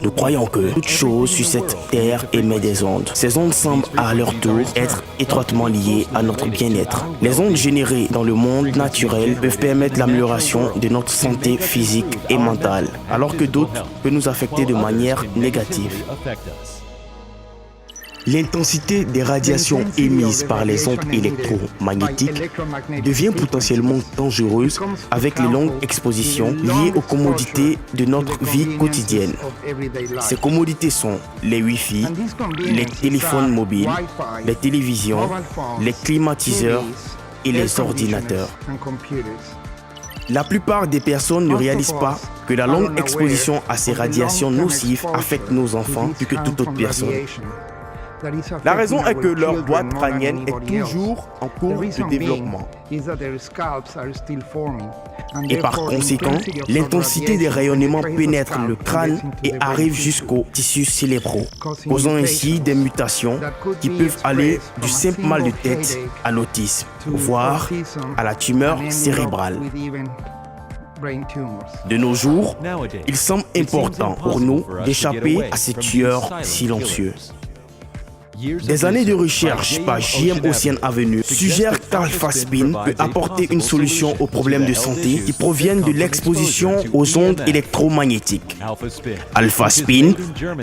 Nous croyons que toute chose sur cette terre émet des ondes. Ces ondes semblent à leur tour être étroitement liées à notre bien-être. Les ondes générées dans le monde naturel peuvent permettre l'amélioration de notre santé physique et mentale, alors que d'autres peuvent nous affecter de manière négative. L'intensité des radiations émises par les ondes électromagnétiques devient potentiellement dangereuse avec les longues expositions liées aux commodités de notre vie quotidienne. Ces commodités sont les Wi-Fi, les téléphones mobiles, les télévisions, les climatiseurs et les ordinateurs. La plupart des personnes ne réalisent pas que la longue exposition à ces radiations nocives affecte nos enfants plus que toute autre personne. La raison est que leur boîte crânienne est toujours en cours de développement. Et par conséquent, l'intensité des rayonnements pénètre le crâne et arrive jusqu'aux tissus cérébraux, causant ainsi des mutations qui peuvent aller du simple mal de tête à l'autisme, voire à la tumeur cérébrale. De nos jours, il semble important pour nous d'échapper à ces tueurs silencieux. Des années de recherche par JM Ocean Avenue suggèrent qu'Alphaspin peut apporter une solution aux problèmes de santé qui proviennent de l'exposition aux ondes électromagnétiques. Alphaspin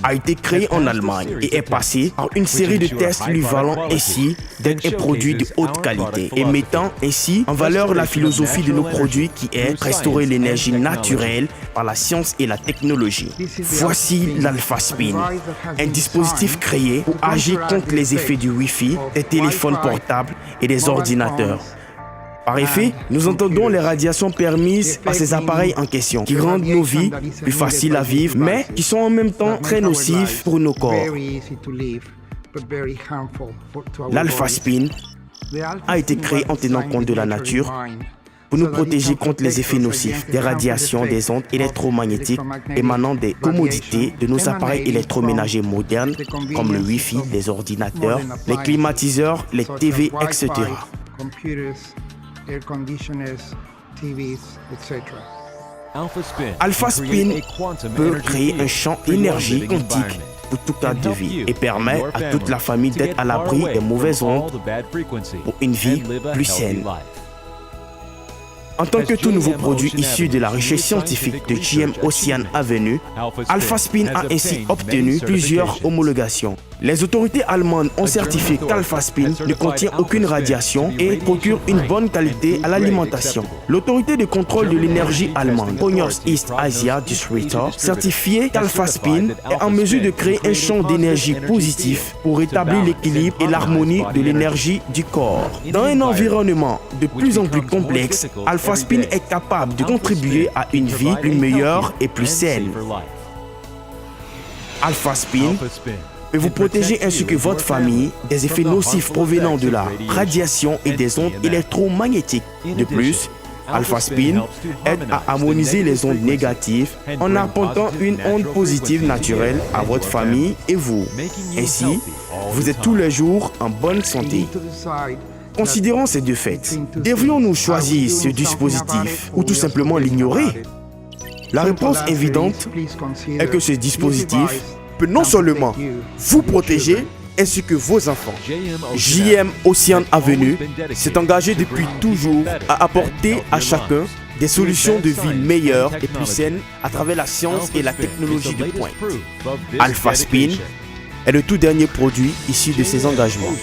a été créé en Allemagne et est passé par une série de tests lui valant ainsi d'être un produit de haute qualité et mettant ainsi en valeur la philosophie de nos produits qui est restaurer l'énergie naturelle par la science et la technologie. Voici l'Alphaspin, un dispositif créé pour agir contre les effets du Wi-Fi, des téléphones portables et des ordinateurs. Par effet, nous entendons les radiations permises par ces appareils en question, qui rendent nos vies plus faciles à vivre, mais qui sont en même temps très nocives pour nos corps. L'Alphaspin a été créé en tenant compte de la nature pour nous protéger contre les effets nocifs des radiations des ondes électromagnétiques émanant des commodités de nos appareils électroménagers modernes comme le Wi-Fi, les ordinateurs, les climatiseurs, les TV, etc. Alphaspin peut créer un champ d'énergie quantique pour tout cadre de vie et permet à toute la famille d'être à l'abri des mauvaises ondes pour une vie plus saine. En tant que tout nouveau produit issu de la recherche scientifique de JM Ocean Avenue, Alphaspin a ainsi obtenu plusieurs homologations. Les autorités allemandes ont certifié qu'Alphaspin ne contient aucune radiation et procure une bonne qualité à l'alimentation. L'autorité de contrôle de l'énergie allemande, Cognos East Asia Distributor, certifié qu'Alphaspin est en mesure de créer un champ d'énergie positif pour rétablir l'équilibre et l'harmonie de l'énergie du corps. Dans un environnement de plus en plus complexe, Alphaspin est capable de contribuer à une vie plus meilleure et plus saine. Alphaspin peut vous protéger ainsi que votre famille des effets nocifs provenant de la radiation et des ondes électromagnétiques. De plus, Alphaspin aide à harmoniser les ondes négatives en apportant une onde positive naturelle à votre famille et vous. Ainsi, vous êtes tous les jours en bonne santé. Considérons ces deux faits. Devrions-nous choisir ce dispositif ou tout simplement l'ignorer? La réponse évidente est que ce dispositif peut non seulement vous protéger ainsi que vos enfants. JM Ocean Avenue s'est engagé depuis toujours à apporter à chacun des solutions de vie meilleures et plus saines à travers la science et la technologie de pointe. Alphaspin est le tout dernier produit issu de ces engagements.